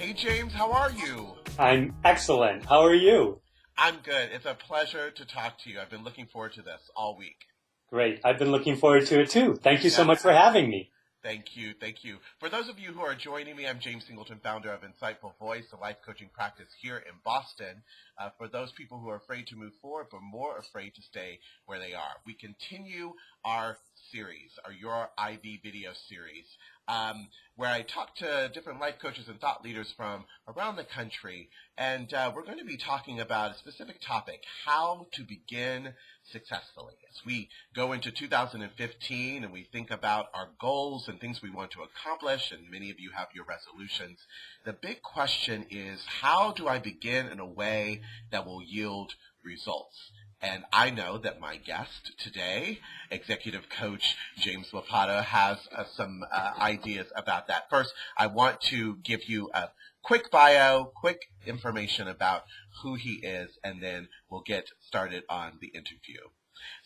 Hey James, how are you? I'm excellent. How are you? I'm good. It's a pleasure to talk to you. I've been looking forward to this all week. Great. I've been looking forward to it too. Thank you so Yeah, much for having me. thank you, thank you. For those of you who are joining me, I'm James Singleton, founder of Insightful Voice, a life coaching practice here in Boston. For those people who are afraid to move forward but more afraid to stay where they are, we continue our series, our Your IV video series, where I talk to different life coaches and thought leaders from around the country. And we're going to be talking about a specific topic, how to begin successfully. As we go into 2015 and we think about our goals and things we want to accomplish, and many of you have your resolutions, the big question is, how do I begin in a way that will yield results? And I know that my guest today, executive coach James Lopata, has some ideas about that. First, I want to give you a quick bio, quick information about who he is, and then we'll get started on the interview.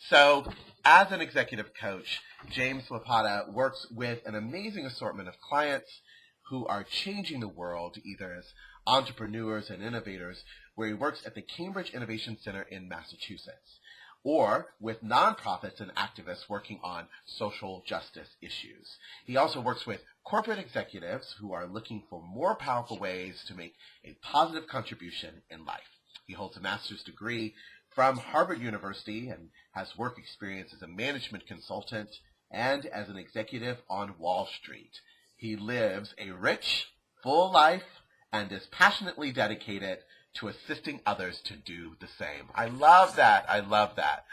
So, as an executive coach, James Lopata works with an amazing assortment of clients who are changing the world, either as entrepreneurs and innovators, where he works at the Cambridge Innovation Center in Massachusetts, or with nonprofits and activists working on social justice issues. He also works with corporate executives who are looking for more powerful ways to make a positive contribution in life. He holds a master's degree from Harvard University and has work experience as a management consultant and as an executive on Wall Street. He lives a rich, full life and is passionately dedicated to assisting others to do the same. I love that. I love that.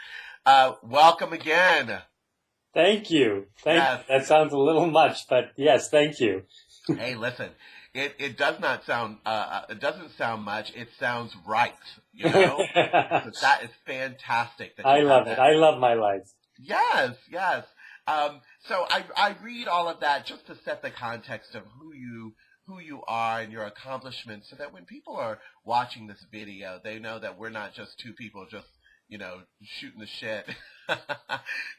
Welcome again. Thank you. Yes. That sounds a little much, but yes, thank you. Hey, listen, it does not sound, it doesn't sound much. It sounds right, you know? So that is fantastic. That I you love have it. that. I love my life. Yes, yes. So I read all of that just to set the context of who you are and your accomplishments, so that when people are watching this video, they know that we're not just two people just, shooting the shit,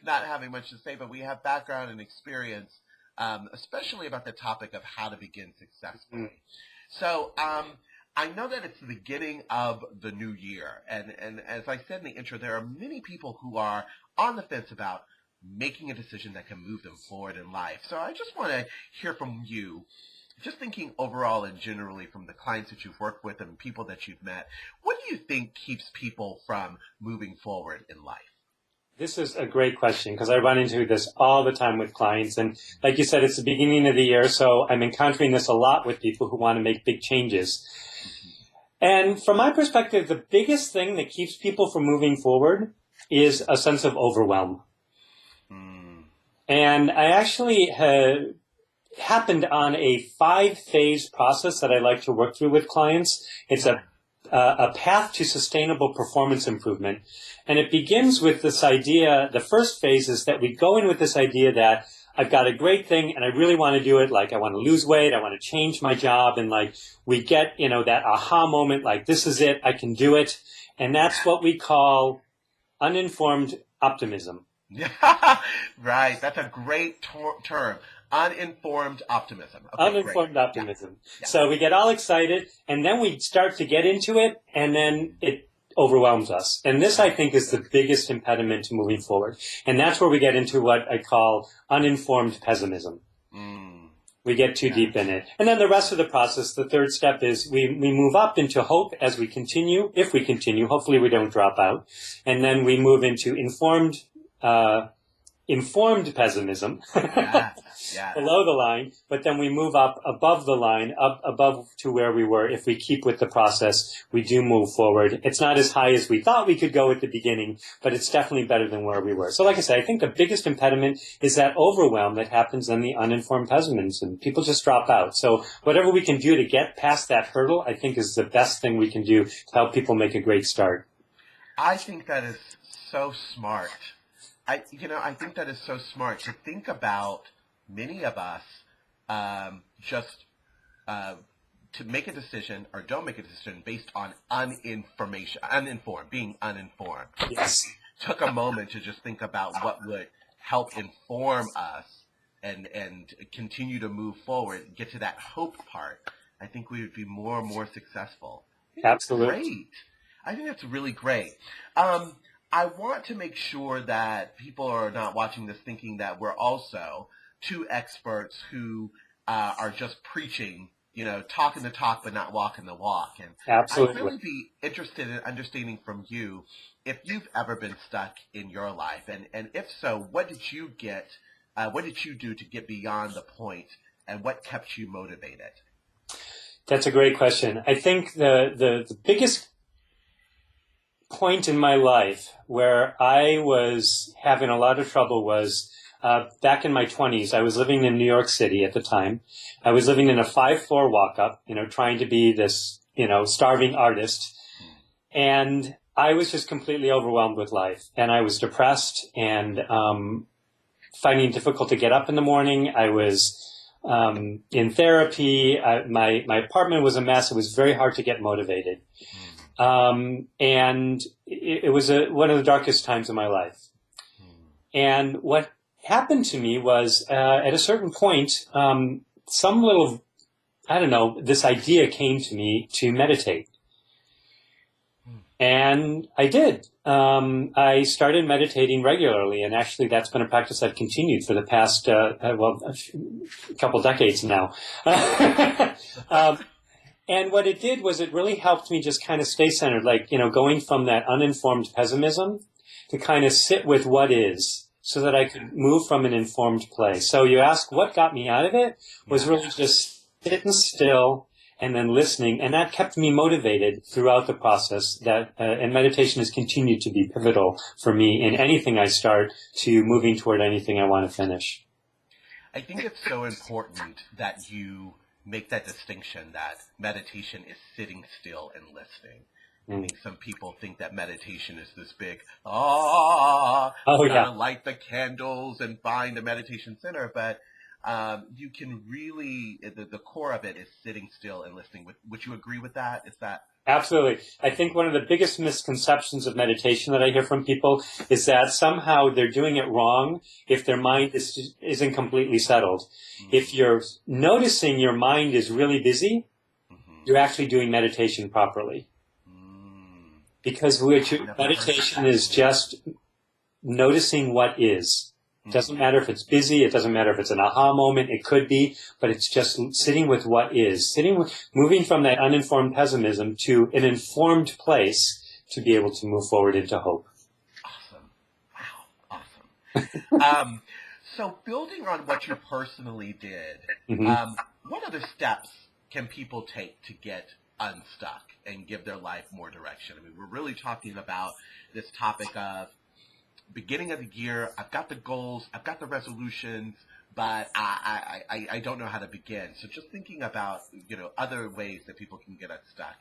not having much to say, but we have background and experience, especially about the topic of how to begin successfully. So I know that it's the beginning of the new year, and as I said in the intro, there are many people who are on the fence about making a decision that can move them forward in life. So I just want to hear from you, just thinking overall and generally from the clients that you've worked with and people that you've met, what do you think keeps people from moving forward in life? This is a great question because I run into this all the time with clients. And like you said, it's the beginning of the year, so I'm encountering this a lot with people who want to make big changes. And from my perspective, the biggest thing that keeps people from moving forward is a sense of overwhelm. And I actually happened on a 5-phase process that I like to work through with clients. It's a path to sustainable performance improvement. And it begins with this idea, the first phase is that we go in with this idea that I've got a great thing and I really want to do it. Like I want to lose weight, I want to change my job. And like we get, that aha moment, like this is it, I can do it. And that's what we call uninformed optimism. Right. That's a great term. Uninformed optimism. Okay, uninformed great. optimism. Yeah. So we get all excited, and then we start to get into it, and then it overwhelms us. And this, I think, is the biggest impediment to moving forward. And that's where we get into what I call uninformed pessimism. We get too deep in it. And then the rest of the process, the third step is we move up into hope as we continue. If we continue, hopefully we don't drop out. And then we move into informed pessimism below the line, but then we move up above the line, up above to where we were. If we keep with the process, we do move forward. It's not as high as we thought we could go at the beginning, but it's definitely better than where we were. So like I said, I think the biggest impediment is that overwhelm that happens in the uninformed pessimism. People just drop out. So whatever we can do to get past that hurdle, I think is the best thing we can do to help people make a great start. I think that is so smart. I think that is so smart to think about. Many of us just to make a decision or don't make a decision based on being uninformed. Yes. Took a moment to just think about what would help inform us and continue to move forward, get to that hope part. I think we would be more and more successful. Absolutely. Great. I think that's really great. I want to make sure that people are not watching this thinking that we're also two experts who are just preaching, talking the talk but not walking the walk. And Absolutely. I'd really be interested in understanding from you if you've ever been stuck in your life, and if so, what did you do to get beyond the point, and what kept you motivated? That's a great question. I think the biggest point in my life where I was having a lot of trouble was back in my 20s. I was living in New York City at the time. I was living in a 5-floor walk-up, trying to be this, starving artist. And I was just completely overwhelmed with life. And I was depressed and finding it difficult to get up in the morning. I was in therapy. My apartment was a mess. It was very hard to get motivated. And it was one of the darkest times of my life. And what happened to me was, at a certain point, this idea came to me to meditate. And I did. I started meditating regularly, and actually that's been a practice I've continued for the past, a couple decades now. And what it did was it really helped me just kind of stay centered, going from that uninformed pessimism to kind of sit with what is, so that I could move from an informed place. So you ask what got me out of it was really just sitting still and then listening, and that kept me motivated throughout the process. And meditation has continued to be pivotal for me in anything I start to moving toward anything I want to finish. I think it's so important that you make that distinction that meditation is sitting still and listening. I think some people think that meditation is this big, light the candles and find a meditation center, but you can really, the core of it is sitting still and listening. Would you agree with that? Is that? Absolutely. I think one of the biggest misconceptions of meditation that I hear from people is that somehow they're doing it wrong if their mind isn't completely settled. Mm-hmm. If you're noticing your mind is really busy, you're actually doing meditation properly. Because meditation is just noticing what is. It doesn't matter if it's busy. It doesn't matter if it's an aha moment. It could be, but it's just sitting with what is. Moving from that uninformed pessimism to an informed place to be able to move forward into hope. Awesome. Wow. Awesome. So building on what you personally did, what other steps can people take to get unstuck and give their life more direction? I mean, we're really talking about this topic of beginning of the year. I've got the goals, I've got the resolutions, but I don't know how to begin. So just thinking about, other ways that people can get unstuck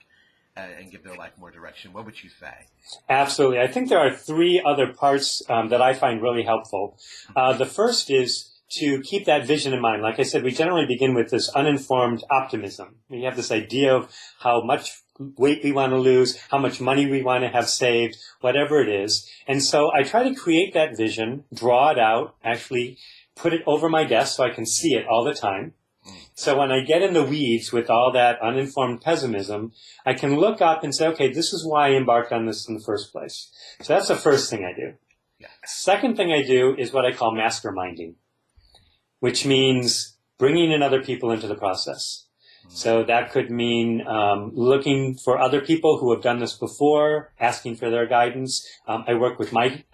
and give their life more direction. What would you say? Absolutely. I think there are 3 other parts that I find really helpful. The first is to keep that vision in mind. Like I said, we generally begin with this uninformed optimism. We have this idea of how much weight we want to lose, how much money we want to have saved, whatever it is. And so I try to create that vision, draw it out, actually put it over my desk so I can see it all the time. So when I get in the weeds with all that uninformed pessimism, I can look up and say, okay, this is why I embarked on this in the first place. So that's the first thing I do. Yeah. Second thing I do is what I call masterminding, which means bringing in other people into the process. So that could mean looking for other people who have done this before, asking for their guidance. I work with my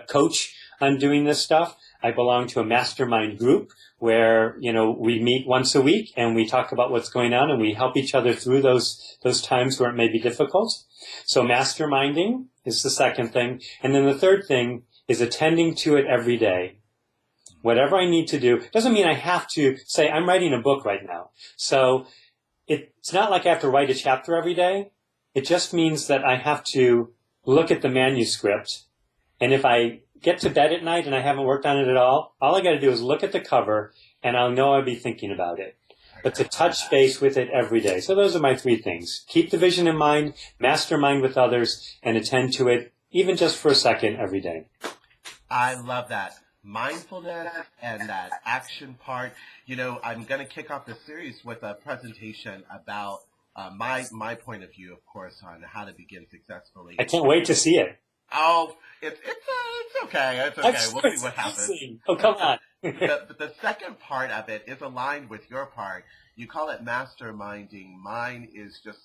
coach on doing this stuff. I belong to a mastermind group where, we meet once a week and we talk about what's going on and we help each other through those times where it may be difficult. So masterminding is the second thing. And then the third thing is attending to it every day. Whatever I need to do doesn't mean I have to say, I'm writing a book right now. So it's not like I have to write a chapter every day. It just means that I have to look at the manuscript. And if I get to bed at night and I haven't worked on it at all I got to do is look at the cover and I'll know I'll be thinking about it. But to touch base with it every day. So those are my 3 things. Keep the vision in mind, mastermind with others, and attend to it even just for a second every day. I love that. mindfulness and that action part. You know, I'm going to kick off the series with a presentation about my point of view, of course, on how to begin successfully. I can't wait to see it. Oh, it's okay. It's okay. We'll see what happens. Oh, come on. The second part of it is aligned with your part. You call it masterminding. Mine is just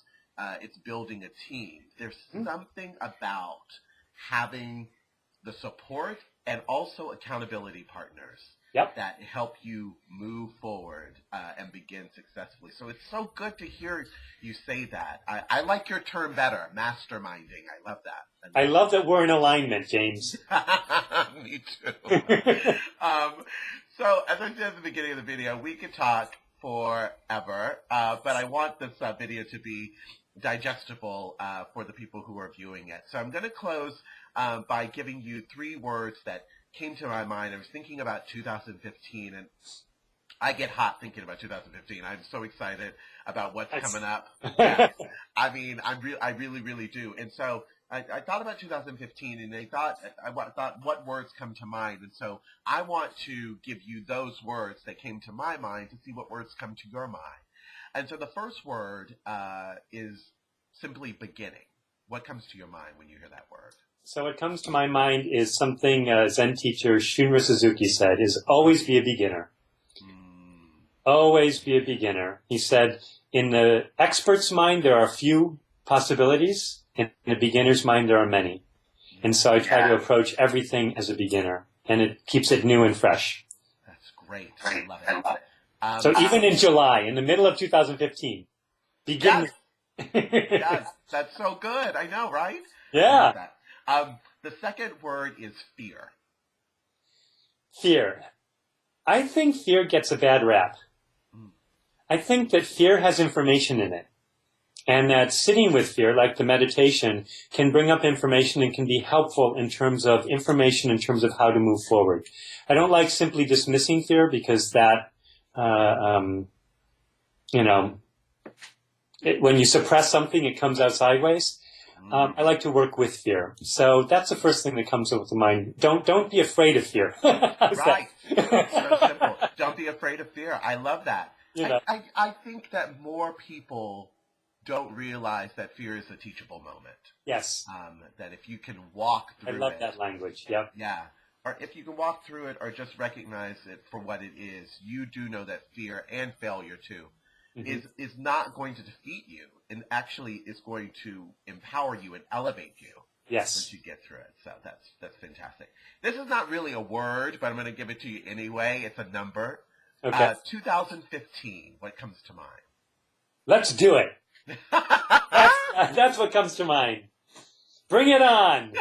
it's building a team. There's something about having the support and also accountability partners that help you move forward and begin successfully. So it's so good to hear you say that. I like your term better, masterminding. I love that. I love that we're in alignment, James. Me too. So as I said at the beginning of the video, we could talk forever, but I want this video to be digestible for the people who are viewing it. So I'm going to close by giving you 3 words that came to my mind. I was thinking about 2015, and I get hot thinking about 2015. I'm so excited about what's coming up. Yeah. I mean, I really, really do. And so I thought about 2015, and I thought what words come to mind. And so I want to give you those words that came to my mind to see what words come to your mind. And so the first word is simply beginning. What comes to your mind when you hear that word? So what comes to my mind is something Zen teacher Shunra Suzuki said, is always be a beginner. Always be a beginner. He said, in the expert's mind, there are few possibilities. In the beginner's mind, there are many. And so I try to approach everything as a beginner, and it keeps it new and fresh. That's great. I love it. So even in July, in the middle of 2015, begin. Yes, that's so good. I know, right? Yeah. The second word is fear. Fear. I think fear gets a bad rap. I think that fear has information in it. And that sitting with fear, like the meditation, can bring up information and can be helpful in terms of information, in terms of how to move forward. I don't like simply dismissing fear because that, when you suppress something, it comes out sideways. I like to work with fear. So that's the first thing that comes up to mind. Don't be afraid of fear. Right. It's so simple. Don't be afraid of fear. I love that. I think that more people don't realize that fear is a teachable moment. Yes. That if you can walk through it. I love that language. Yep. Yeah. Or if you can walk through it or just recognize it for what it is, you do know that fear and failure too is not going to defeat you, and actually is going to empower you and elevate you. Yes. Once you get through it. So that's fantastic. This is not really a word, but I'm going to give it to you anyway. It's a number. Okay. 2015. What comes to mind? Let's do it. That's what comes to mind. Bring it on.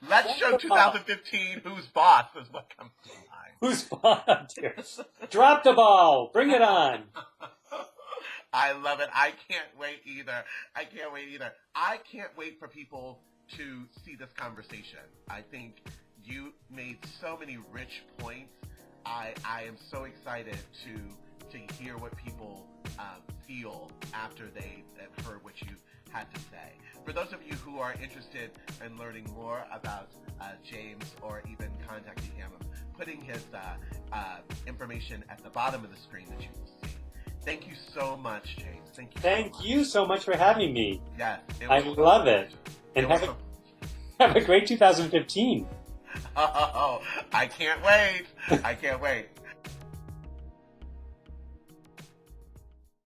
Let's show 2015 who's boss is what comes to mind. Who's boss? Drop the ball. Bring it on. I love it. I can't wait either. I can't wait for people to see this conversation. I think you made so many rich points. I am so excited to hear what people feel after they have heard what you had to say. For those of you who are interested in learning more about James or even contacting him, I'm putting his information at the bottom of the screen that you will see. Thank you so much, James. Thank you so much for having me. Yes. I love it. And have a great 2015. Oh, I can't wait.